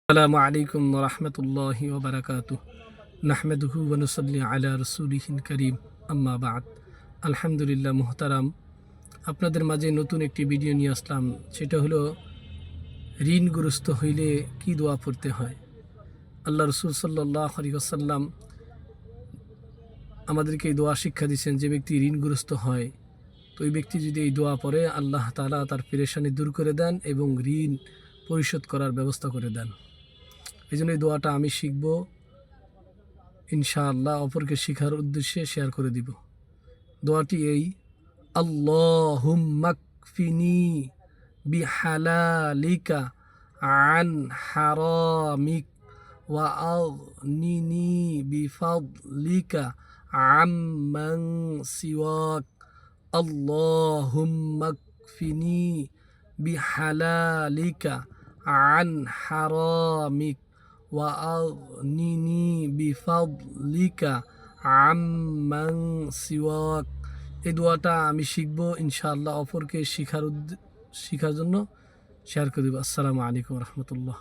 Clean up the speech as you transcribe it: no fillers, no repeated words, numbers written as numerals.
আসসালামু আলাইকুম ওয়া রাহমাতুল্লাহি ওয়া বারাকাতুহু নাহমাদুহু ওয়া নুসাল্লি আলা রাসূলিহিল কারীম আম্মা বা'দ। আলহামদুলিল্লাহ মুহতারাম, আপনাদের মাঝে নতুন একটি ভিডিও নিয়ে আসলাম। সেটা হলো ঋণগ্রস্ত হইলে কি দোয়া পড়তে হয়। আল্লাহ রাসূল সাল্লাল্লাহু আলাইহি ওয়াসাল্লাম আমাদেরকে এই দোয়া শিক্ষা দিয়েছেন, যে ব্যক্তি ঋণগ্রস্ত হয় তো ওই ব্যক্তি যদি এই দোয়া পড়ে আল্লাহ তাআলা তার পেরেশানি দূর করে দেন এবং ঋণ পরিশোধ করার ব্যবস্থা করে দেন। এই জন্য এই দোয়াটা আমি শিখব, ইনশাআল্লাহ অপরকে শিখার উদ্দেশ্যে শেয়ার করে দিব। দোয়াটি এই: আল্লাহুম্মা কফিনি বিহালালিকা আন হারামিক ওয়া আগনিনি বিফাদলিকা আম্মান সিওয়াক। আল্লাহুম্মা কফিনি বিহালালিকা আন হারামিক ওয়া আগনিনি বিফাদলিকা আম্মান সিওয়াক। এই দোয়াটা আমি শিখব, ইনশাআল্লাহ অপরকে শিখার জন্য শেয়ার করে দেব। আসসালামু আলাইকুম রহমতুল্লাহ।